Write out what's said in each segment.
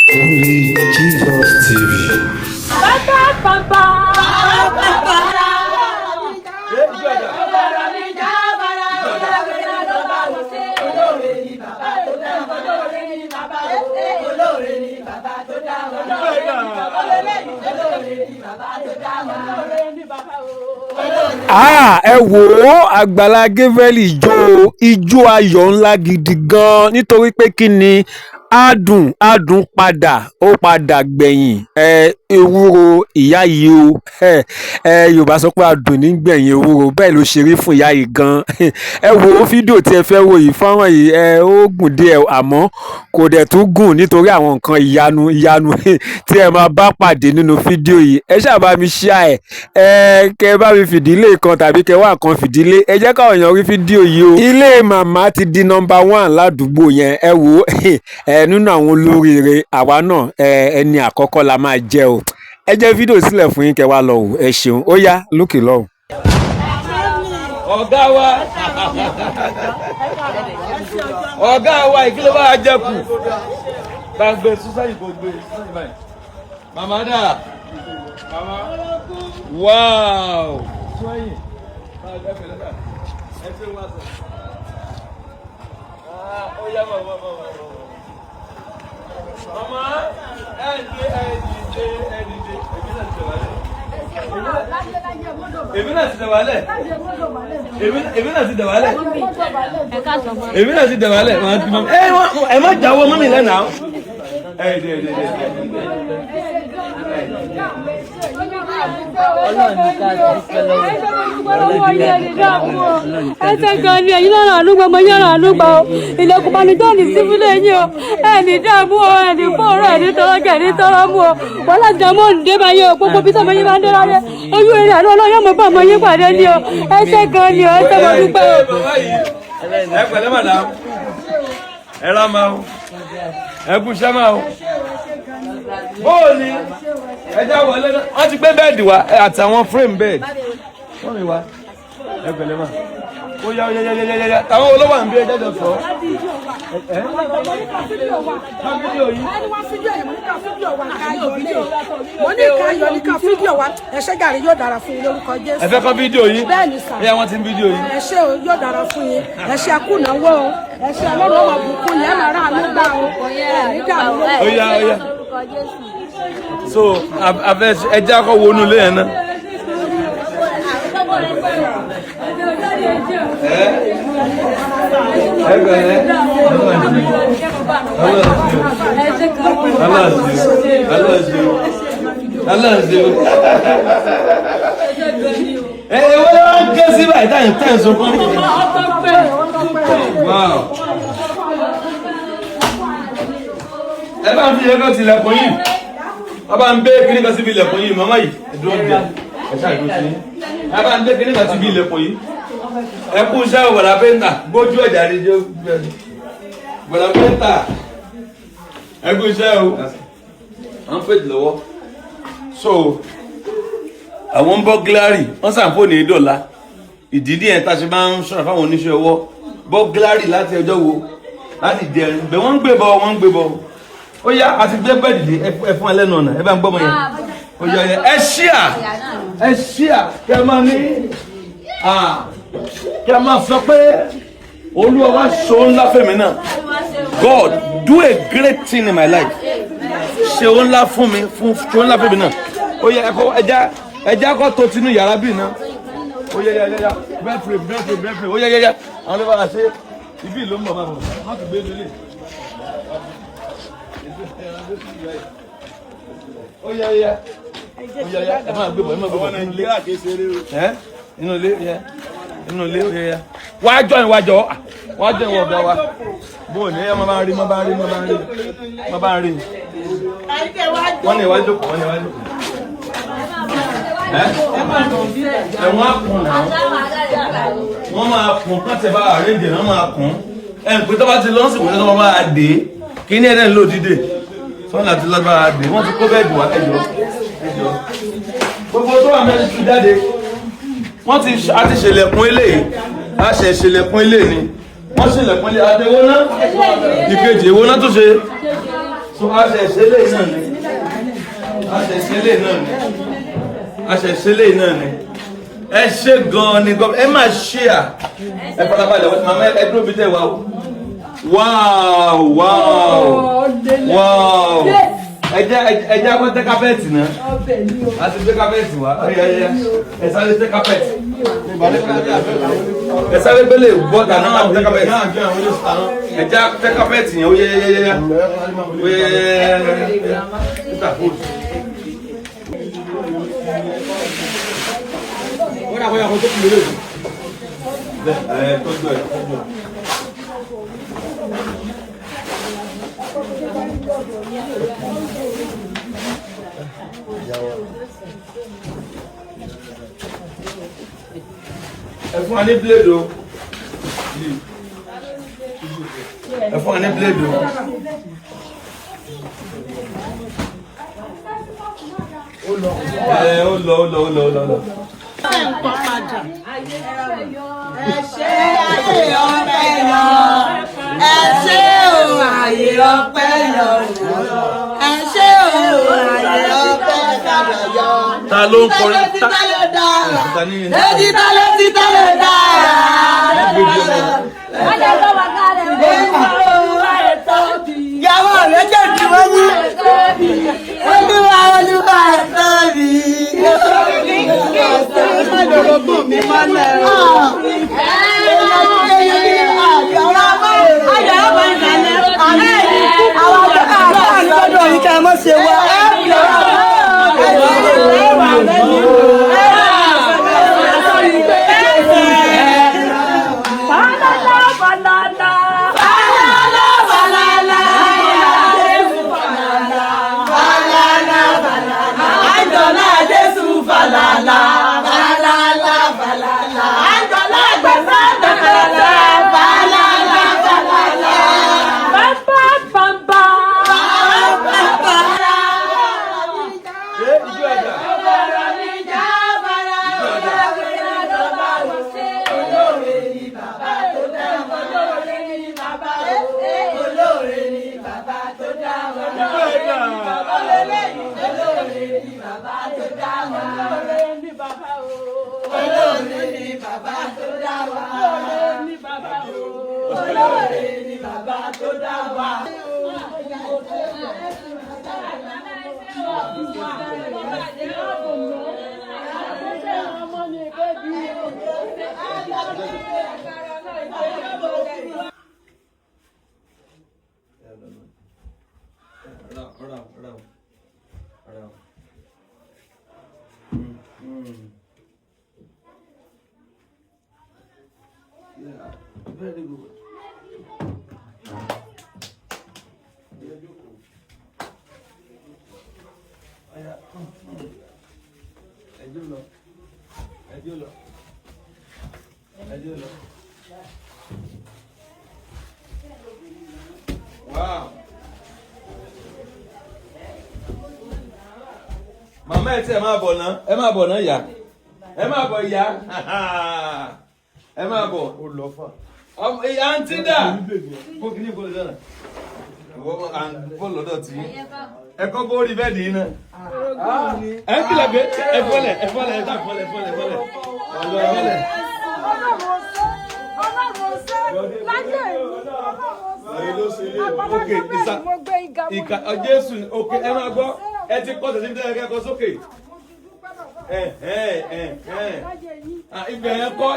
Only Jesus TV. Ẹ wò ó Àgbàlá Gabriel ijó ayọ̀ ńlá gidi gan nítorí pé kí ni adùn ó padà gbẹ̀yìn ewúro ìyá yìí o Yorùbá sọ pé adùn ní gbẹ̀yìn ewúro bẹ́ẹ̀ ló ṣe rí fún ìyá yìí gan ẹ wò ó fídíò tí ẹ fẹ́ wò yìí fọ́nrán yìí ó gùn díẹ̀ àmọ́ kò dẹ̀ tún gùn nítorí àwọn nǹkan ìyanu tí ẹ máa bá pàdé nínú fídíò yìí ẹ ṣáà bá mi share kẹ bá mi fìdílé kan tàbí kẹ wá nǹkan fìdílé ẹ jẹ́ káwọn èèyàn rí fídíò yìí o. Ilé màmá ti di number 1 ládùúgbò yẹn ẹ wò ó nínú àwọn olóríire àwa náà ẹni àkọ́kọ́ la máa jẹ́ o ẹ jẹ́ fídíò sílẹ̀ fún yín kẹ wá lọ wò ẹ ṣeun ó yá lókè lọ́hùn. ọ̀gá wa ìkìlọ̀ bá jẹ́ kù gbàgbé sísáyì kò gbé sísáyì báyìí màmá dà wáò sọ́yìn ẹ ṣe wá sọ ó yá màmá èmi náà ti dẹ̀wálẹ̀ ẹ má jáwọ́ mọ́ mi lẹ́nà ẹsẹ̀ gan ni ẹ̀yin náà àánú gbọmọ yára àánú gbà ó ilẹ̀kùn banijọ́ ní sífílẹ̀ yín o ẹni dààmú o ẹni fọ́ọ̀rọ̀ ẹni tọrọkẹ̀ ẹni tọrọ mú o wọ́n láti dààmú òǹdé bá yẹ o gbogbo bí sọmọ yín máa ń dé láyé ojú eré àná ọlọ́yọ́ mọ̀ bá ọmọ yín pàdé ní o ẹsẹ̀ gan ni o ẹsẹ̀ mọ̀ dúpẹ́ o. ẹ pẹ̀lẹ́ madam ẹ rà máa o ẹ kú iṣẹ́ máa o bóòní ẹjá wọlé náà wọ́n ti gbé bẹ́ẹ̀dì wá àtàwọn frame bed wọ́n mi wá ẹ pẹ̀lẹ́ máa ó yá táwọn olówó à ń bí ẹjẹ́ jọ sọ. mo ní ká yọ ní ká fídíò wa ẹ ṣé gàrí yóò dára fún yín lórúkọ Jésù. ẹ fẹ́ kọ́ fídíò yìí bẹ́ẹ̀ ni sà ẹ wọ́n ti ń fídíò yìí. ẹ ṣé o yóò dára fún yín ẹ ṣé akúnáwó o ẹ ṣé ọlọ́run ọmọ bùkún yẹn máa rà àánú gbà o ẹ ní dàrú. ó yá so ẹjẹ́ akọ́ wọnú ilé yẹn náà. Wọ́n ń ké sí báyìí táyì tẹ́ sọ fún mi. Ẹ bá ń fi ẹgbẹ́ ti ilẹ̀kùn yìí. Wọ́n bá ń gbé kíní kan síbi ilẹ̀kùn yìí màmá yìí. Ẹ̀dùn ọ̀dẹ̀ ẹ̀ṣá ìlú sí. Ẹ bá ń gbé kíní kan síbi ilẹ̀kùn yìí. Ẹ kú iṣẹ́ wọ̀lá pẹ́ńtà gbójú ẹ̀dá rí jẹ́ wọ̀lá pẹ́ńtà. Ẹ kú iṣẹ́ o. Wọ́n fèdè lọ́wọ́. So àwọn bọ́gílárì wọ́n sàǹfóònù ìdọ̀la ìdídí ẹ̀ tá a ṣe máa ń ṣọ́ra fáwọn oníṣẹ́ ọwọ́ bọ́gílárì láti ọjọ́ wo láti jẹrin bẹ́ẹ̀ wọ́n ń gbé bọ́ ó yá àti gbé bẹ́ẹ̀dì ẹ fún ẹlẹ́nu ọ̀nà ẹ bá ń gbọ́mọ yẹn ó yá ẹ ṣíà kí ẹ máa ní kí ẹ máa sọ pé Olúwa wá ṣe ohun ńlá fèmí náà God do a great thing in my life ṣe ohun ńlá fún mi ṣe ohun ńlá fèmí náà ó yá ẹja kọ́ tó tinú yàrá bíi náà ó yẹ bẹ́ẹ̀fẹ̀ ó yẹ àwọn ọlọ́wọ́ àṣẹ ibi ìlú ń bọ̀ máa bọ̀ má ti gbé lólè ó yẹ ẹ máa gbé bọ̀ inú ilé ó yẹ wájọ ìwọ ọ̀gá wa bóò ní ẹ má bá ń rí wọ́n ní ìwájú kọ̀ ẹ̀wọ̀n àkùn náà wọ́n máa kùn kọ́tẹ̀ bá àrẹ́jẹ̀ náà máa kùn pé tó bá ti lọ́sìn kò ní tó máa dé kí ní ẹ̀dẹ̀ ń lò dídè sọ́nà àti lágbára dé wọ́n ti kó bẹ́ẹ̀dì wá ẹjọ́ gbogbo tó wà mẹ́rin ti jáde wọ́n ti àti ṣèlẹ̀kùn eléyìí a ṣe ṣèlẹ̀kùn eléyìí ni wọ́n ṣèlẹ̀kùn eléyìí àtẹwọ́ náà ìkejì èwo náà tó ṣe so aṣẹ̀ṣẹ̀lẹ̀ náà ni aṣẹ̀ṣẹ̀lẹ̀ náà ni aṣẹ̀ṣẹ̀lẹ̀ náà ni ẹ ṣe gan-an ni ẹ máa ṣe à ẹ farabalẹ̀ màmá ẹ dúró bí tẹ̀ wá o wow wow wow ẹ jẹ́ akọ́ tẹ́ kápẹ́ẹ̀tì náà a ti tẹ́ kápẹ́ẹ̀tì wá ẹ sáré tẹ́ kápẹ́ẹ̀tì ẹ sáré gbélé bọ́tà náà ká tẹ́ kápẹ́ẹ̀tì ẹ jẹ́ tẹ́ kápẹ́ẹ̀tì yẹn ó yẹ ẹ fún wa ní blade o ẹ fún wa ní blade o ó lọ. Ẹ ṣé ayé ọpẹ́ yọ, ẹ ṣé o ayé ọpẹ́ yọ, ẹ ṣé o ayé ọpẹ́ padà yọ. Ta ló ń kọrin? Títà ló dára, títà ló dára. Ìyàwó rẹ̀ jẹ́ kí wọ́n ní olúwa ẹ̀ tóbi. Ọlọ́gbọ̀n mi máa ń lẹ́rọ. Àlọ́dọ̀ yìí ká mọ́ ṣe wá. Very good. Wow. Màmá ẹ tí ẹ máa bọ̀ náà yá. Ẹ máa bọ̀ yá. Ẹ máa bọ̀. Ó lọ fà. Àǹtí dà. Kó kí ní ìbò lọ́dọ̀ náà. Ìwọ́n lọ́dọ̀ tí. Ẹ kọ́ bó rí bẹ́ẹ̀dì yìí náà. Ẹ ń kílẹ̀ pé ẹ fọ́lẹ̀ ẹ̀fọ́lẹ̀. Jésù òkè ẹ máa gbọ́ ẹ ti kọ́ tẹ̀sí nítorí ẹ̀kọ́ sókè. Ibẹ̀ yẹn kọ́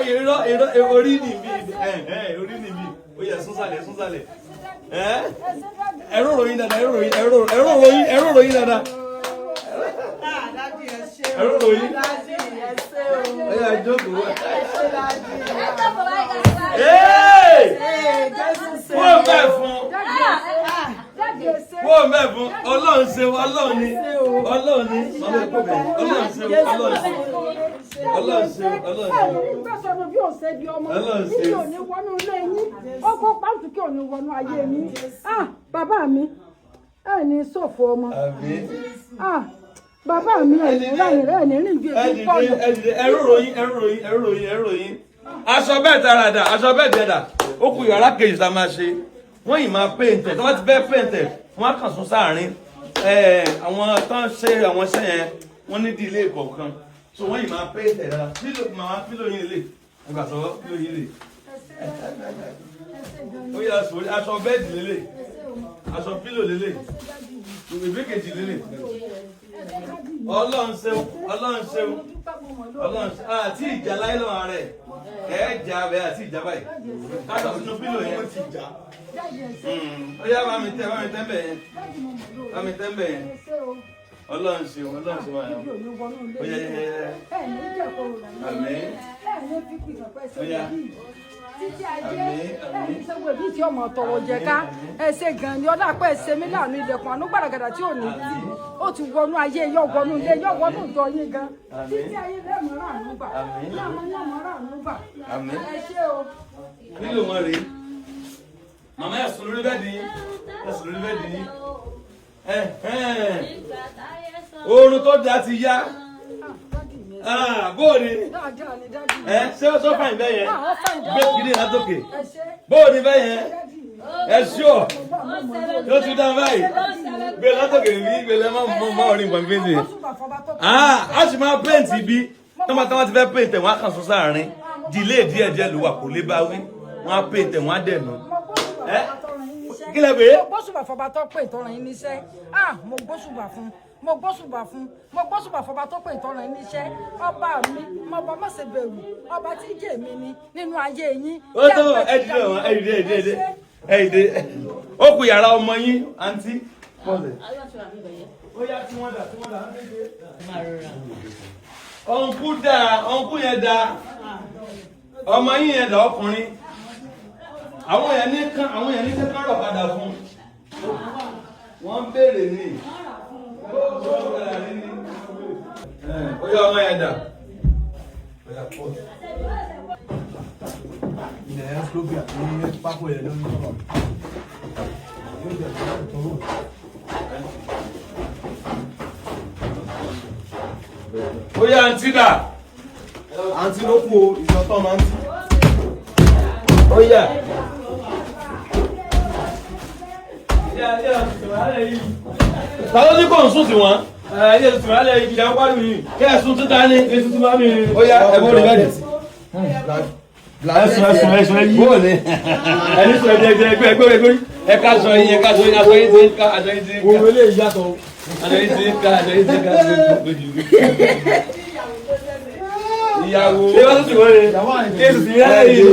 orí nìbí ó yẹ súnsàlẹ̀. Ẹ̀rọ ròyìn dáadáa. Ẹ̀rọ ròyìn. Ó yẹ jókòó. Wọ́n mẹ́fún Ọlọ́run ṣe Ọlọ́run ni Ọlọ́run bàbá mi ẹ ní ṣòfò ọmọ bàbá mi ẹ ní rìn bí èyí pọ̀jù. Ẹ̀rọ ròyìn aṣọ bẹ́ẹ̀ tara dà aṣọ bẹ́ẹ̀ dẹ̀ dà ó kù yàrá kejì tá a máa ṣe wọ́n yìí máa pèntẹ̀ tí wọ́n ti fẹ́ pèntẹ̀ wọ́n kàn sún sáàrin àwọn tán ṣe àwọn iṣẹ́ yẹn wọ́n ní di ilé kọ̀ọ̀kan so wọ́n yìí máa pé tẹ̀lá pílò yín lè ẹgbà sọ pílò yín lè ó yà sórí aṣọ bẹ́ẹ̀dì lélẹ̀ aṣọ pílò lélẹ̀ ìwé kejì lélẹ̀ ọlọ́run ṣeun ọlọ́run ṣeun ọlọ́run ṣeun àti ìjà láyé lọ́wọ́ rẹ̀ jà bẹ́ẹ̀ àti ìjà báyìí káṣọ sínú pílò yẹn ó yá bá mi tẹ́ bẹ́ẹ̀ yẹn ọlọ́run ṣeun ọlọ́run ṣeun àyàn ó yẹ àmín ó yá títí ayé ẹni sẹ́wọ́ èmi tí ọmọ tọrọ jẹ ká ẹsẹ̀ gan ni ọlá pẹ́ ẹsẹ̀ mi láàánú ilẹ̀kùn àánú gbàràgàdà tí ò ní tì ó ti wọnú ayé yọ wọnú ilé yọ wọnú ìjọ yín gan títí ayé lẹ́mọ̀ rà àánú gbà lẹ́mọ̀ rà àánú gbà ẹ ṣé o. nílò wọn rèé màmá ẹ̀ sùn lórí bẹ́ẹ̀ ni oorun tó da ti yá bóòni ṣé ó sọ fàìn bẹ́ẹ̀ yẹn gbé kiri látòkè bóòni bẹ́ẹ̀ yẹn ẹ ṣíọ yóò tún dá báyìí gbé látòkè bí gbé lẹ́mọ̀ mọ́ orin ìgbọ̀n péńtì a sì máa péńtì bí tọ́mọtọ́mọ ti fẹ́ péńtì wọn á kàn sún sáàrin dìlé díẹ̀díẹ̀ ló wà kò lè bá wí wọn á péńtì wọn á dẹ̀nu kí lẹ pé. mo gbósùbà fọba tó pè ìtọ́ràn yín níṣẹ́ mo gbósùbà fọba tó pè ìtọ́ràn yín níṣẹ́ ọba mi ọba má ṣe bẹ̀rù ọba tí jẹ́ mi ni nínú ayé yín. ó tó ẹdìdẹ ó kù yàrá ọmọ yín àǹtí pọ̀lẹ̀. ó yá tí wọ́n dà ọ̀nkú yẹn dà ọmọ yín yẹn dà ọkùnrin àwọn yẹn ní kán rọ̀ padà fún wọ́n béèrè ní ó yá ọmọ yẹn dà ilẹ̀ ẹ̀ flóbíà ní pápó ẹ̀ lórí ọ̀rọ̀ ó yá àǹtí dà àǹtí ló kú o ìjọtọ̀ máa ń tì ó yá. Tàló ní kò ń sùn sí wọn? Ilé tuntun alẹ́ ìjìyà ń pàdé yìí. Kí ẹ̀sùn títà ní ètò tí máa mi rí. Ó yá ẹ̀bùn rí bẹ́ẹ̀ sí. Ẹ̀sùn yìí. Bóò ní. Ẹni sọ ẹgbẹ́ ẹ̀ka sọ yìí aṣọ yìí ti ń ká aṣọ yìí ti ń ká. òun eléyìí yàtọ̀ Aṣọ yìí ti ń ká lójú. Ìyàwó. Ṣé wọ́n tún ti wọ́n rẹ̀? Kí èsì ti rẹ̀ yìí.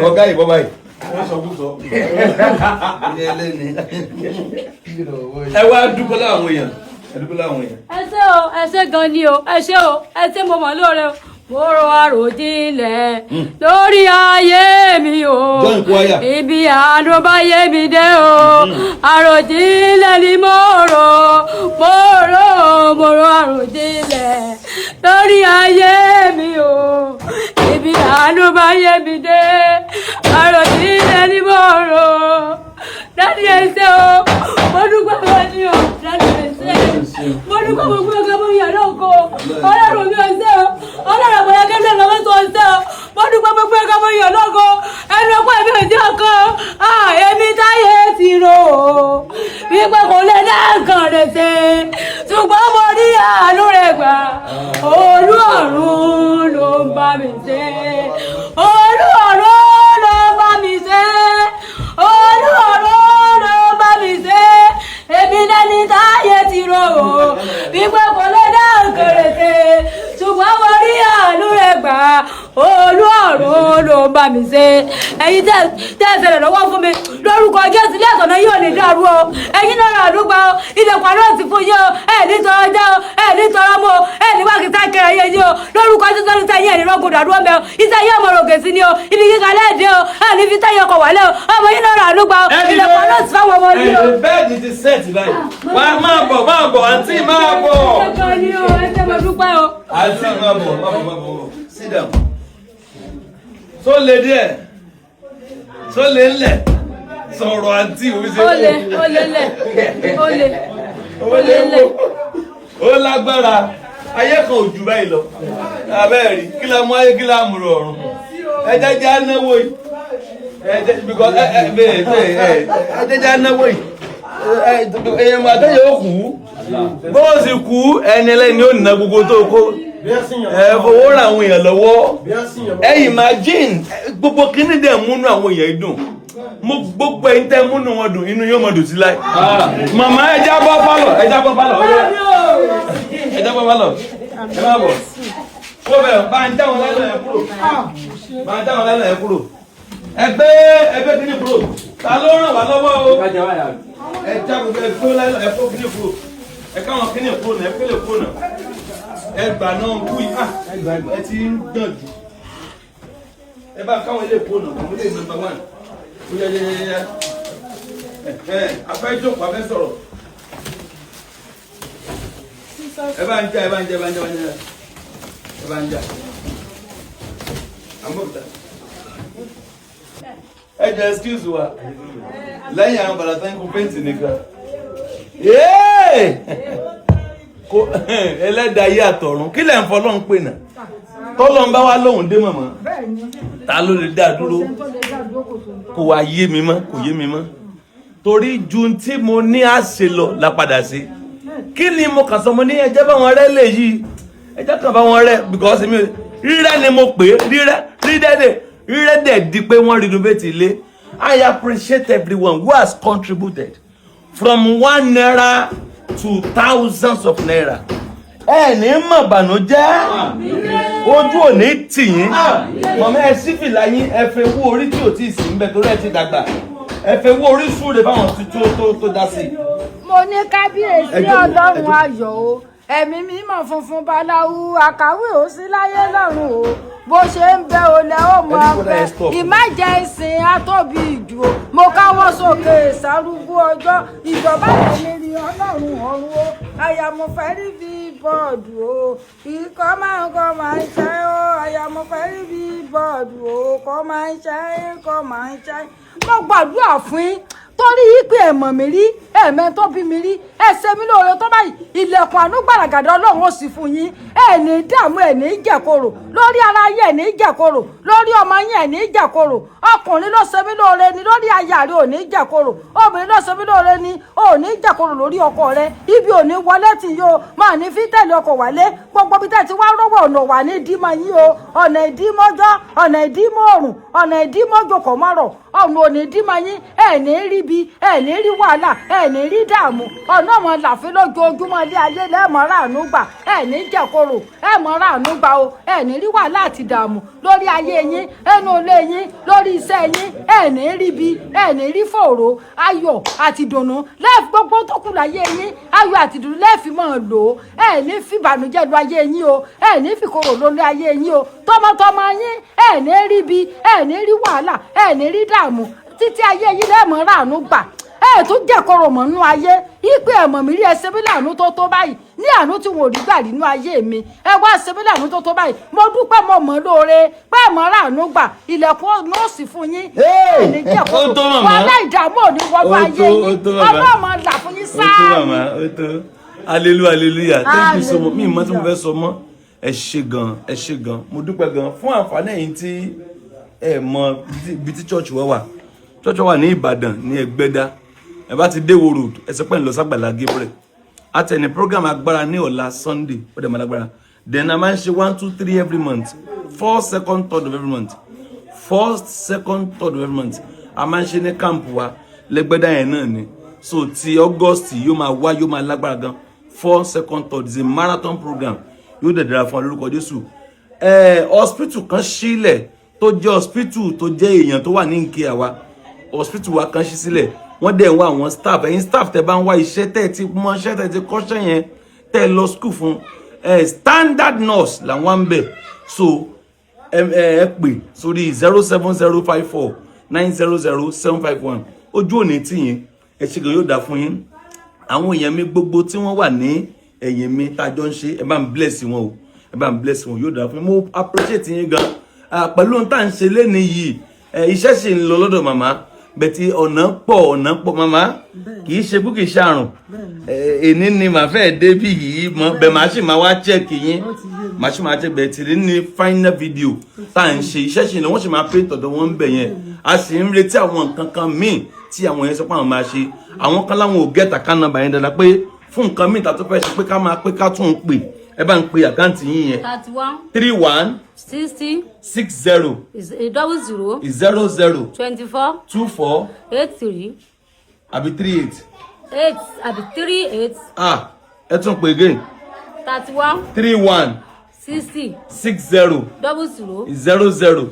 Ọ̀gá ìbọn báyìí. Ẹ wá dúpẹ́ láwọn èèyàn. ẹ ṣé gan ni o ẹ ṣé mo mọ̀ lóore o mo rò àròjinlẹ̀ lórí ayé mi o ibi àánú bá yé mi dé o àròjinlẹ̀ ni mo rò àròjinlẹ̀ lórí ayé mi o ibi àánú bá yé mi dé àròjinlẹ̀ ni mo rò dáàdi ẹ ṣé o mo dúpẹ́ wọn ni o dáàdi ẹ ṣé mo dúpẹ́ gbogbo ẹgbẹ́ mo yàrá oko ọlọ́run mi ò ṣé o ọlọ́run àgbàlá kẹ́lẹ́ lọ́wọ́ tó ń ṣé o mo dúpẹ́ gbogbo ẹgbẹ́ mo yàrá oko ẹnu ọpẹ́ mi ò jẹ́ ọkọ èmi táyé ti rò ó wípé kò lè dá nǹkan rẹ̀ ṣe ṣùgbọ́n mo rí àánú rẹ̀ gbà olú ọ̀run ló ń bá mi ṣe olú ọ̀run ló ń bá mi ṣe olú ọ̀run ló ń bá mi ṣe èmi lẹ́ni táyé ti rò ó wípé kò lè dá nǹkan rẹ̀ ṣe ṣùgbọ́n mo rí àánú rẹ̀ gbà olú ọ̀run ló ń bá mi ṣe ẹ̀yin tẹ́ ẹ fẹ́rẹ̀ lọ́wọ́ fún mi lórúkọ Jésù ilé ẹ̀sán yóò ní dàrú o ẹ̀yin náà rà àdúgbà o ilẹ̀kùn àná ti fún yín o ẹ̀ ní tọrọ jẹ́ o ẹ̀ ní tọrọ mọ́ o ẹ̀ ní wákìtá kẹrẹ yé yín o lórúkọ Jésù ní sẹ́yìn ẹ̀ ní rọ́gùn dàrú ọmọ o iṣẹ́ yín ọmọ rògè sí ni o ibi kíkà lẹ́ẹ̀dẹ́ o ẹ̀ ní fi tẹ́yìn ọkọ̀ wálé o ọmọ yín náà rà àdúgbà o ilẹ̀kùn àná ti fáwọn ọmọ yín o. bẹ́ẹ̀ni ti sẹ́ẹ̀tì báyìí wá máa bọ̀ àǹtí máa bọ̀. àǹtí máa bọ̀ sit down. tó le díẹ̀ tó le ńlẹ̀ sọ̀rọ̀ àǹtí òun ṣe. ó lè ó lágbára ayé kan ò jù báyìí lọ abẹ́ẹ̀ rí kí la mú ayé kí la mú rọrùn ẹjẹ́ jẹ́ anáwó yìí ẹjẹ́ jẹ́ anáwó yìí èèyàn máa tẹ́yẹ ó kú bó o sì kú ẹni ẹlẹ́ni ó nà gbogbo tó kó fowó ra àwọn èèyàn lọ́wọ́ imagine gbogbo kíní dẹ̀ múnú àwọn èèyàn dùn mo gbogbo ẹ̀yin tẹ́ múnú wọn dùn inú yóò mọ̀ dùn sí láì màmá ẹja bọ́ pálọ̀ ẹ má bọ̀ kó bẹ̀ bá ń jáwọn lẹ́lẹ̀ ẹ̀ kúrò ẹgbẹ́ kíní kúrò ta ló ràn wá lọ́wọ́ o ẹja gbogbo ẹgbẹ́ lẹ́lẹ̀ ẹ̀ kúrò kíní kúrò ẹ káwọn kíní kúrò náà ẹ kílè kúrò náà ẹgbà náà kú yìí ẹ ti ń dàn jù ẹ bá káwọn ilé kúrò náà kò lè nọ́mbà 1 afẹ́ jókòó afẹ́ sọ̀rọ̀ ẹ bá ń jà àmọ́ta ẹ jẹ́ excuse wa lẹ́yìn àwọn bàrà tán kó pẹ́ǹtì nìkan ẹlẹ́dàá yé àtọ̀run kí lẹ̀ ń fọ́ lọ́n pè náà tọ́lọ́n bá wá lóhùn dé mọ̀mọ́ ta ló lè dá dúró kò wá yé mi mọ́ torí ju tí mo ní àṣẹ lọ la padà sí kí ni mo kàn sọ mo ní ẹjẹ́ bá wọn rẹ́ lè yí ẹjẹ́ kan bá wọn rẹ́ because mi rírẹ́ ni mo pè rírẹ́ dẹ̀ di pé wọ́n renovate ilé. I appreciate everyone who has contributed from 1 naira to thousands of naira. Ẹni mọ̀ bànújẹ́ ojú ò ní tì yín mọ̀mọ́ ẹ sí fìlà yín ẹ fẹ́ wú orí tí ò tí ì sí ń bẹ torí ẹ ti dàgbà ẹ fẹ́ wú orí súre báwọn tó dá sí. mo ní kábíyèsí ọlọ́run ayọ̀ o ẹ̀mí mímọ́ funfun báláwú àkàwé ò sí láyé lọ́run o bó ṣe ń bẹ olè ó mọ ọbẹ ìmájẹ ìsìn atóbi ìjù o mo káwọ́ sókè ìsárúgbó ọjọ́ ìjọba ìlérí ọlọ́run ọ̀run o àyàmọ̀fẹ́ rí bí bọ́ọ̀dù o ìkọ́ máa ń ṣe o àyàmọ̀fẹ́ rí bí bọ́ọ̀dù o kọ́ máa ń ṣe mo gbàdúrà fún yín torí pé ẹ̀mọ̀ mi rí ẹ̀mẹ́ tó bí mi rí ẹsẹ̀ mi lóore tó báyìí ilẹ̀kùn àánú gbàràgàdà ọlọ́run ó sì fún yín ẹ̀ ní dààmú ẹ̀ ní jẹ̀kọ̀rọ̀ lórí ara yín ẹ̀ ní jẹ̀kọ̀rọ̀ lórí ọmọ yín ẹ̀ ní jẹ̀kọ̀rọ̀ ọkùnrin ló ṣe mí lóore ni lórí aya rẹ̀ ò ní jẹ̀kọ̀rọ̀ obìnrin ló ṣe mí lóore ni ò ní jẹ̀kọ̀rọ̀ lórí ọkọ rẹ̀ ibi ò ní wọlé tì yó máa ní fi tẹ̀lé ọkọ̀ wálé gbogbo bí tẹ̀ ti wá rọ́wọ́ ọ̀nà wà ní ìdímọ̀ yín o ọ̀nà ìdímọ́jọ́ ọ̀nà ìdímọ̀ òrùn ọ̀nà ìdímọ́jọ́ kọ̀ mọ́rọ̀ ọ̀nà òní ìdímọ̀ yín ẹ̀ ní rí bí ẹ̀ ní rí wàhálà ẹ̀ ní rí dààmú ọ̀nà ọmọ làfin lójoojúmọ́ ilé ayé lẹ́ẹ̀mọ́ra àánú gbà ẹ̀ ní jẹ̀kọ̀rọ̀ ẹ̀mọ́ra àánú gbà o ẹ̀ ní rí wàhálà àti dààmú lórí ayé yín ẹnu ilé yín lórí iṣẹ́ yín ẹ̀ ní rí bí ẹ̀ ní rí fòrò ayọ̀ àti dùnnú lẹ́ẹ̀fì gbogbo tó kù láyé yín ayọ̀ àti dùnnú lẹ́ẹ̀fì máa lò ó ẹ̀ ní fi ìbànújẹ́ lu ayé yín o ẹ̀ ní fi kòrò lórí ayé yín o tọmọtọmọ yín ẹ̀ ní rí bí ẹ̀ ní rí wàhálà ẹ̀ ní rí dààmú títí ayé yín lẹ́ẹ̀mọ́ra àánú gbà ẹ tún jẹ̀kọ̀rọ̀ mọ́ nínú ayé ipe ẹ̀mọ̀ mi rí ẹsẹ̀ mi láàánú tó báyìí ní àánú tí wọn ò rí gbà nínú ayé mi ẹ wá ẹsẹ̀ mi láàánú tó báyìí mo dúpẹ́ mo mọ̀ lóore pé ẹ̀mọ̀ ráàánú gbà ilẹ̀kùn nọ́ọ̀sì fún yín ẹ̀ẹ́nì jẹ̀kọ̀rọ̀ wọn aláìdààmú ò ní wọ́n bá ayé yín ọlọ́mọ là fún yín sáà. hallelujah thank you so much mi ìmọ̀ tí mo fẹ́ sọ mọ́ ẹ ṣé gan mo dúpẹ́ gan fún àǹfààní ẹ̀yin tí ẹ mọ ibi tí church wà ní Ìbàdàn ní Ẹgbẹ́dá ẹ bá ti dé Ìwó road ẹ sọ pé ń lọ s'Àgbàlá Gabriel àtẹni program agbára ní ọ̀la Sunday ó dẹ̀ mọ́ lágbára then a máa ń ṣe 1 2 3 every month 4 2nd 3rd of every month 1st 2nd 3rd of every month a máa ń ṣe ní camp wa l'Ẹgbẹ́dá yẹn náà ni so ti August yóò máa lágbára gan 4 2nd 3rd is a marathon program yóò dẹ̀ dára fún lórúkọ Jésù hospital kan sílẹ̀ tó jẹ́ hospital tó jẹ́ èèyàn tó wà ní nkè àwa hospital wa kan ṣí sílẹ̀ wọ́n dẹ̀ ń wá àwọn staff ẹ̀yin staff tẹ́ bá ń wá iṣẹ́ tẹ́ ti mọṣẹ́ tẹ́ ti kọ́ṣẹ́ yẹn tẹ́ lọ school fún standard nurse làwọn ń bẹ̀ so ẹ pè sórí 07054 900 751 ojú òní tí yín ẹ ṣe gan yóò dá fún yín àwọn èèyàn mi gbogbo tí wọ́n wà ní ẹ̀yìn mi tájọ́ ń ṣe ẹ bá ń bless wọn o ẹ bá ń bless wọn yóò dá fún yín mo appreciate yín gan pẹ̀lú ohun tá à ń ṣe léni yìí iṣẹ́ ṣì ń lọ lọ́dọ̀ màmá bẹ̀tì ọ̀nà pọ̀ màmá kì í ṣe bú kì í ṣàrùn èní ni màá fẹ́ débì yìí mọ́ bẹ́ẹ̀ máa ṣì máa wá check yín máa ṣì máa check bẹ̀tì rí ní final video tá à ń ṣe iṣẹ́ ṣe ni wọ́n ṣì máa pé tọ̀dọ̀ wọn ń bẹ̀ yẹn a sì ń retí àwọn nǹkan kan míì tí àwọn yẹn sọ pé àwọn máa ṣe àwọn kan láwọn ò gẹ́tà ká nọ́mbà yẹn dáadáa pé fún nǹkan míì tá tó fẹ́ ṣe pé ká máa pé ká tún un pè ẹ bá ń pe àkáǹtì yín yẹn 31 60 00 24 83 àbí 38 àbí 38 ẹ tún pè again 31 60 60 00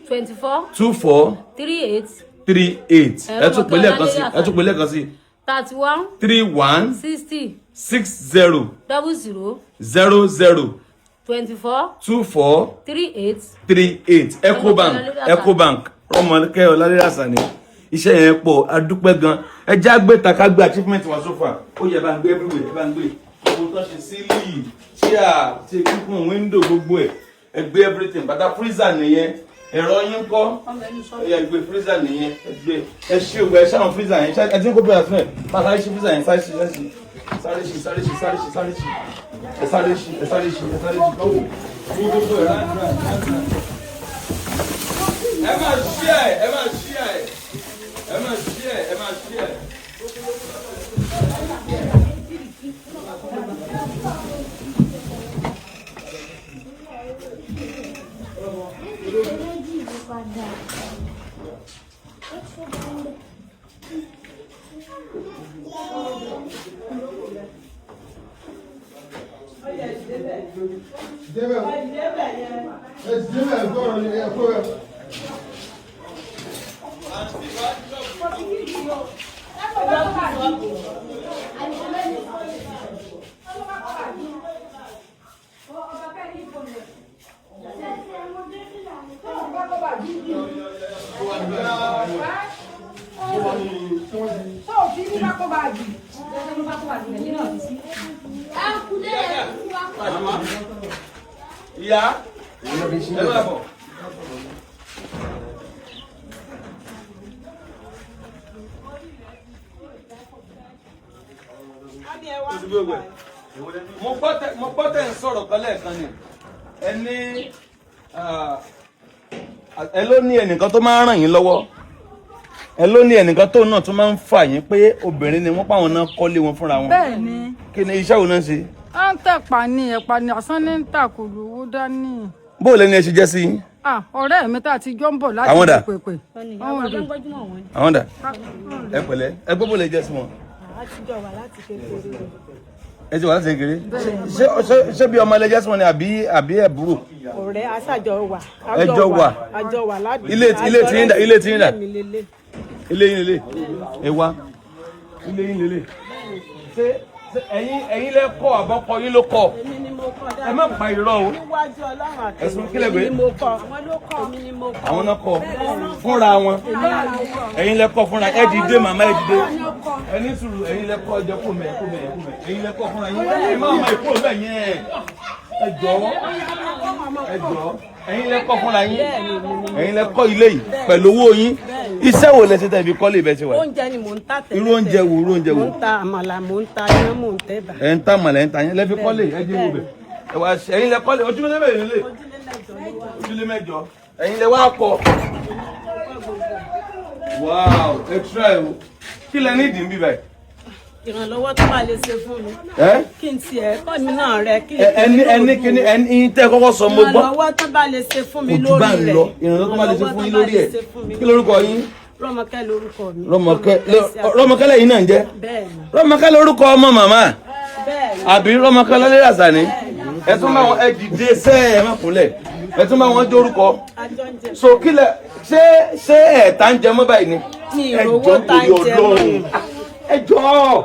24 38 ẹ tún pè lẹ́ẹ̀kan sí 31 60 00 24 38 Ecobank Rọ́mọkẹ́ Ọládélàsà ni iṣẹ́ yẹn pọ̀ adúpẹ́ gan ẹjẹ́ àgbẹ̀ta ká gbé achievement wa sófà ó yẹ bá ń gbé everywhere ẹ bá ń gbé ohun tó ṣe sílì chair ṣe kíkún window gbogbo ẹ gbé everything bàtà freezer nìyẹn ẹ̀rọ yín kọ́ ẹ gbé freezer nìyẹn ẹ ṣe ògbà ẹ ṣáwọn freezer yẹn ẹ ti ń kó bẹ́ẹ̀ fún ẹ bá sáré ṣe freezer yẹn sáré ṣe lọ́wọ́ gbogbo ẹ̀ ẹ máa ṣí ẹ. Ìyá ẹ máa bọ̀. Mo gbọ́ tẹ̀ ń sọ̀rọ̀ kan lẹ́ẹ̀kan ni ẹ ló ní ẹnìkan tó máa ń ràn yín lọ́wọ́ ẹ ló ní ẹnìkan tó náà tó máa ń fà yín pé obìnrin ni wọ́n pàwọn náà kọ́lé wọn fúnra wọn. bẹ́ẹ̀ni. kí ni iṣẹ́ wo náà ṣe. à ń tẹ̀pà ni ẹ̀pà ni àsán ní ń tà kò lówó dání. bó o lẹni ẹ ṣe jẹ́ sí yín. ọ̀rẹ́ mi tá a ti jọ ń bọ̀ láti pèpè. àwọn dà ẹ pẹ̀lẹ́ ẹ gbọ́ bó lè jẹ́ sí wọn. àtijọ́ wà láti kékeré. ẹ ti wà láti kékeré ṣé bí ọmọ ẹlẹ́jẹ́ sí wọn ni àbí ẹ̀bùrò. ọ̀rẹ́ aṣáájọ wà. àjọ wà ládùúgbò. ilé tí yín dà ilé yín lélẹ̀ ẹ wá ilé yín lélẹ̀ ṣé ẹ̀yin lẹ kọ́ àbọ̀kọ yín ló kọ́ ẹ má pa irọ́ o ẹ̀sùn kílẹ̀ gbé àwọn náà kọ́ fúnra wọn ẹ̀yin lẹ kọ́ fúnra ẹ dìde màmá ẹ dìde ẹ ní sùúrù ẹ̀yin lẹ kọ́ ẹ jẹ́ kó mẹ́ ẹ̀yin lẹ kọ́ fúnra yín ẹ má ma ìkó mẹ́ yẹn ẹ jọ̀ọ́ ẹ̀yin lẹ kọ́ fúnra yín ẹ̀yin lẹ kọ́ ilé yìí pẹ̀lú owó yín iṣẹ́ wo lẹ ṣe tẹ̀ fi kọ́lé ibẹ̀ ṣe wà. oúnjẹ ni mò ń tà tẹ́lẹ̀. irú oúnjẹ wo mò ń ta àmàlà mò ń ta iyán mò ń tẹ̀bà. ẹ̀ ń ta àmàlà ẹ̀ ń ta yẹn lẹ́fi kọ́lé ẹ̀ jẹ́ wo bẹ̀ ẹ̀ wá ṣe ẹ̀yin lẹ kọ́lé ojúlé mẹ́jọ lè ojúlé mẹ́jọ ẹ̀yin lẹ wá kọ́ wow ẹ try o kí lẹ ní ìdí ń bí báyìí. ìrànlọ́wọ́ tó bá lè ṣe fún mi. kí n tiẹ̀ kọ́ mi náà rẹ kí ẹni tẹ́ kọ́kọ́ sọ mo gbọ́. ìrànlọ́wọ́ tó bá lè ṣe fún mi lórí rẹ̀. ìrànlọ́wọ́ tó bá lè ṣe fún yín lórí ẹ̀ kí lórúkọ yín. Rọ́mọkẹ́ lórúkọ mi. Rọ́mọkẹ́ lẹ́yìn náà ń jẹ́. bẹ́ẹ̀ni. Rọ́mọkẹ́ lórúkọ ọmọ màmá. bẹ́ẹ̀ni. àbí Rọ́mọkẹ́ Ọládélàsà ni. ẹ tún bá wọn ẹ dìde sẹ́ ẹ má kúnlẹ̀ ẹ tún bá wọn dórúkọ. so kílẹ̀ ṣé ẹ̀ta ń jẹ mọ́ báyìí ni. mi ìrówó ta ń jẹ mọ́. ẹ jọ̀ọ́.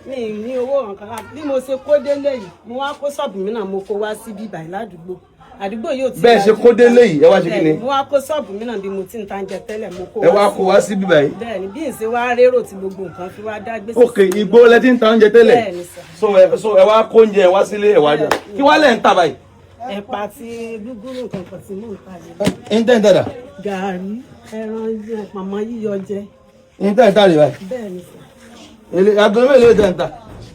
mi ní owó nǹkan bí mo ṣe kó délé yìí mo wá kó ṣọ́ọ̀bù mi náà mo kó wá sí bíbá ládùúgbò àdúgbò yóò ti bẹ́ẹ̀ ṣe kó délé yìí ẹ wá ṣe kí ni. mo wá kó ṣọ́ọ̀bù mi náà bí mo ti ń ta oúnjẹ tẹ́lẹ̀ mo kó wá sí. ẹ wá kó wá sí bíbá yìí. bẹ́ẹ̀ni bí n ṣe wá rérò tí gbogbo nǹkan fi wá dá gbèsè. ok igbó lẹ ti ń ta oúnjẹ tẹ́lẹ̀. bẹ́ẹ̀ni sà. so ẹ wá kó oúnjẹ ẹ wá sílé ẹ wá jà kí wá lẹ̀ ń tà báyìí. ẹ̀pà àti gúgúrú nǹkan kan tí mò ń ta lè. ń tẹ́ ń tàdà. Gàrí, ẹran pàmò yíyọ jẹ. ń tẹ́ ń tà rè báyìí. Bẹ́ẹ̀ ni sà. èlé agolo mélòó tẹ́ ń tà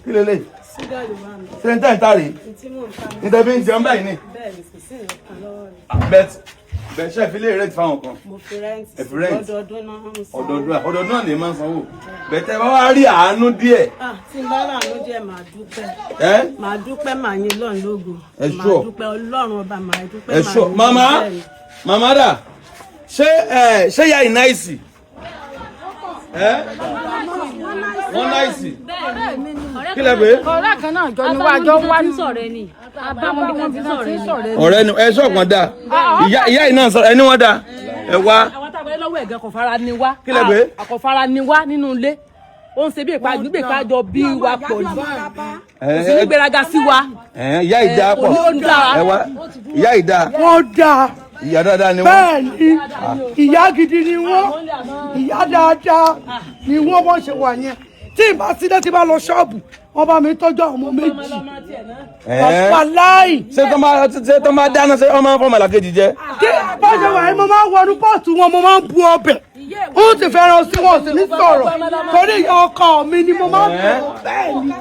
kí lè lè. Ṣúgà ló wà mí. ṣé ń tẹ́ ń tà rè. Tí mò ń ta ń tẹ́ fi ń jẹun báyìí ni. bẹ́ẹ̀ ni kò sí nǹkan lọ́wọ́ rẹ̀. bẹ́ẹ̀ ṣe fi lè rẹ́ẹ̀tì fáwọn kan. Mo fi rẹ́ǹtì. Ẹ fi rẹ́ǹtì. Ọdọọdún náà ń san. ọdọọdún náà lè máa ń sanwó. bẹ̀tẹ̀ bá wá rí àánú díẹ̀. Tí n bá rà ló jẹ́ màá dúpẹ́. ẹ́ Màá dúpẹ́ màá yin Ọlọ́run lógo. Ẹ Màá sure. dúpẹ́ Ọlọ́run ọba màá dúpẹ́ ẹ màá sọ yin mama bẹ́ẹ̀ ni. mama dà ṣé ya ìnáìsì wọn náìsì kí lẹ pé. ọ̀rẹ́ kan náà jọ níwájọ́ wá ní sọ̀rọ̀ ni abáwọn bí wọ́n ti sọ̀rọ̀ ni. ọ̀rẹ́ ni ẹ sọ̀kan dà ìyá yìí náà sọ̀rọ̀ ẹni wọ́n dà ẹ wá. àwọn táwọn ẹlọ́wọ́ ẹ̀gẹ́ kò fara ni wá. Kí lẹ pé? àkọ́fara ni wá nínú ilé ó ń ṣe bí ìpàgbé ìpàjọ bí wa pọ̀ ní. kò sí ní gbéraga sí wa. ìyá ìdá pọ̀ ó dáa. ẹ wá ìyá ìdá wọ́n dáa ìyá dáadáa ni wọ́n. bẹ́ẹ̀ ni ìyá gidi ni wọ́n ìyá dáadáa ni wọ́n bọ́ ṣe wà yẹn tí ìbá sílẹ̀ tí bá lọ ṣọ́ọ̀bù wọ́n bá mi tọ́jú àwọn ọmọ méjì wàláì. ṣé tó máa dáná ṣé ọmọ fọmọ làkejì jẹ. tí bá ṣe wà yẹn mo máa ń wọnú pọ́ọ̀tù wọn mo máa ń bu ọbẹ̀ ó ti fẹ́ràn sí wọn sì ní sọ̀rọ̀ torí ìyá ọkọ mi ni mo máa ń bẹ̀rù bẹ́ẹ̀ ni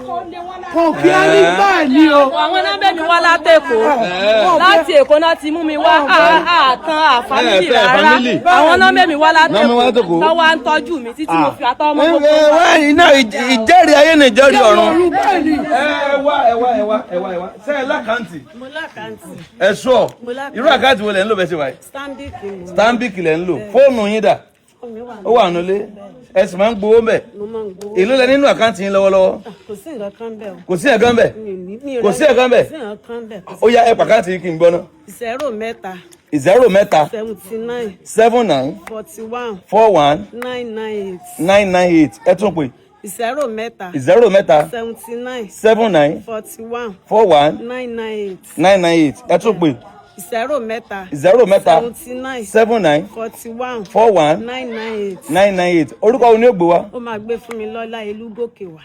kò kí á ní bẹ́ẹ̀ ni o. àwọn náà bẹ̀ mí wá látẹ̀kọ́ láti Èkó náà ti mú mi wá àtàn àfámìlì rárá àwọn náà bẹ̀ mí wá látẹ̀kọ́ lọ́wọ́ à ń tọ́jú mi títí mo fi àtọ́ ọmọ gbogbo. wá iná ìjẹ́rìí ayé ni ìjẹ́rìí ọ̀run. bẹ́ẹ̀ ni ẹ wá ṣe ẹ lákàntì. Mo lákàntì. ẹ sọ irú àkáǹtì wo lẹ ń lò bẹ́ẹ̀ ṣe wáyé. Stanbic ni. Stanbic lẹ ń lò fóònù yín dà ó wà nílé ẹ sì máa ń gbowó mbẹ Mo máa ń gbowó. èló lẹ nínú àkáǹtì yín lọ́wọ́lọ́wọ́ Kò sí nǹkan kan bẹ́ẹ̀ o. kò sí ẹ̀gán bẹ̀ Mi kò sí ẹ̀gán bẹ̀ Kò sí nǹkan kan bẹ́ẹ̀. ó yá ẹ pàkáǹtì yín kí n gbọ́ ná. 0 0 mẹ́ta 79 79 41 41 998 998 ẹ tún pè 0 mẹ́ta 0 mẹ́ta 79 79 41 41 998 998 ẹ tún pè 0 mẹ́ta 0 mẹ́ta 79 79 41 41 998. 998 orúkọ wo ni ó gbé wa. Ó máa gbé fún mi lọ́lá Elúgòkè wá.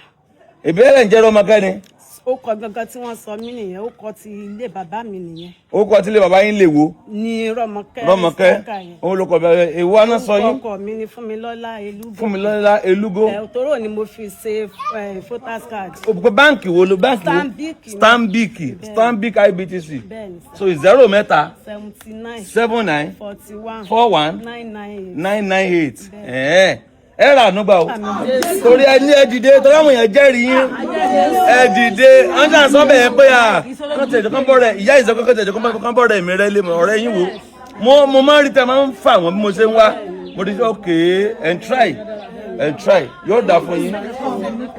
ìbéèrè ń jẹ́ ọmọkẹ́ni Ó kọ gangan tí wọ́n sọ mí nìyẹn, ó kọ ti ilé bàbá mi nìyẹn. orúkọ tílé bàbá yín lè wo Ní Rọ́mọkẹ́. Rọ́mọkẹ́ olùkọ́ bẹ̀rẹ̀ èwo aná sọ yín Ọkọ mi ni Fúnmilọ́lá Elúgòkè. Fúnmilọ́lá Elúgó. Tòró ni mo fi ṣe voters card. òpè báǹkì wo ló báǹkì wo Stanbic IBTC Bẹ́ẹ̀ni sà. so 0 mẹ́ta 79 79 41 41 998. 998 ẹ rà ànúgbà o torí ẹ ní ẹ dìde torí àwọn èèyàn jẹ́rìí yín ẹ dìde wọ́n ṣàn sọ bẹ́ẹ̀ pé kọ́ńtẹ̀jọ kan bọ̀ rẹ̀ ìyá ìsọ kọ́ńtẹ̀jọ kan bọ̀ rẹ̀ mi rẹ̀ lé ọ̀rẹ́ yín wo mo máa ń rí tẹ́ máa ń fà wọ́n bí mo ṣe ń wá mo rí okay and try yóò dà fún yín.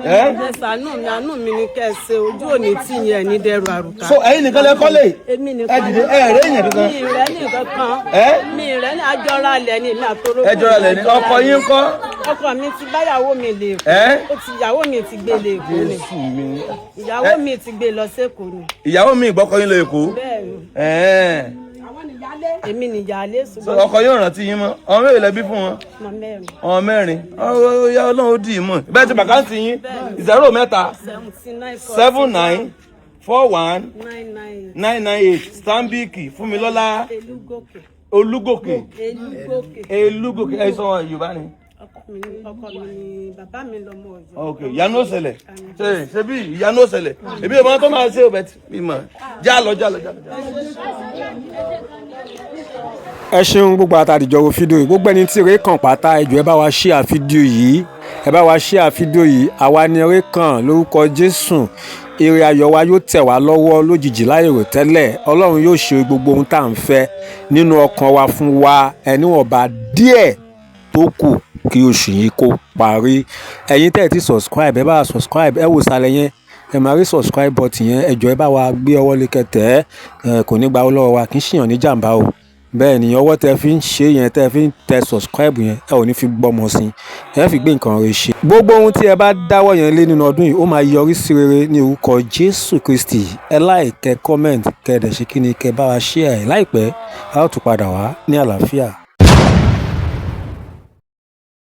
Àánú mi ni kẹ́ ẹ ṣe ojú òní tí yẹn ní dẹrù àrùkà. so ẹ̀yin nìkan lẹ kọ́lé Èmi nìkan ẹ dìde ẹ rẹ èèyàn kankan. Mi rẹ̀ nìkan kan. Mi rẹ̀ ní àjọra lẹ̀ ní ìlú àtòrò. ẹ jọra lẹ ní ọkọ yín kọ́. Ọkọ mi ti báyàwó mi lè kó. Ìyàwó mi ti gbé lè kó ni. Ìyàwó mi ti gbé lọ sẹ́kọ̀ọ́ ni. ìyàwó mi ìgbọ́kọ yín lọ Èkó. Bẹ́ẹ̀ni. Èmi nìyálé ṣùgbọ́n. ọkọ yóò rántí yín mọ́ ọmọ mẹ́rin lẹ bí fún wọn. ọmọ mẹ́rin ọyá Ọlọ́run ó dì í mọ̀ bẹ́ẹ̀ ti bàkáǹtì yín 0 mẹ́ta 79 41 998 Stanbic Fúnmilọ́lá Olúgòkè ẹ sọ wọn Yorùbá ni. Ọkọ mi ni bàbá mi lọmọ Ọ̀yọ́. ok ìyanu ó ṣẹlẹ̀ ṣe bí ìyanu ó ṣẹlẹ̀ èmi ò mọ tó máa ṣe òbẹ mi mọ já lọ. ẹ ṣeun gbogbo àtàdìjọ wo fídíò yìí gbogbo ẹni tí eré kàn pátá ẹ jọ̀ọ́ ẹ bá wa share fídíò yìí àwa ni eré kàn lórúkọ Jésù ire ayọ̀ wa yóò tẹ̀ wá lọ́wọ́ lójijì láìrò tẹ́lẹ̀ Ọlọ́run yóò ṣe gbogbo ohun tá à ń fẹ́ nínú ọkàn wa fún wa ẹniwọ̀nba díẹ̀ tó kù kí oṣù yìí kó parí ẹ̀yin tẹ́ ẹ ti subscribe ẹ bá wa subscribe ẹ wò sàlẹ̀ yẹn ẹ máa rí subscribe button yẹn ẹ jọ̀ọ́ ẹ bá wa gbé ọwọ́ lé kẹtẹ́ kò ní gba ọlọ́wọ́ wa kì í ṣèyàn ní jàǹbá o bẹ́ẹ̀ ni ọwọ́ tẹ fi ń ṣe yẹn tẹ fi ń tẹ subscribe yẹn ẹ ò ní fi gbọ́mọ sí ẹ fi gbé nǹkan rẹ̀ ṣe. gbogbo ohun tí ẹ bá dáwọ́ yẹn lé nínú ọdún yìí ó máa yọrí sí rere ní orúkọ Jésù Kristi ẹ like kẹ comment kẹ dẹ̀ ṣe kí ni kẹ bá wa share ẹ láìpẹ́ a ó tún padà wá ní àlàáfíà.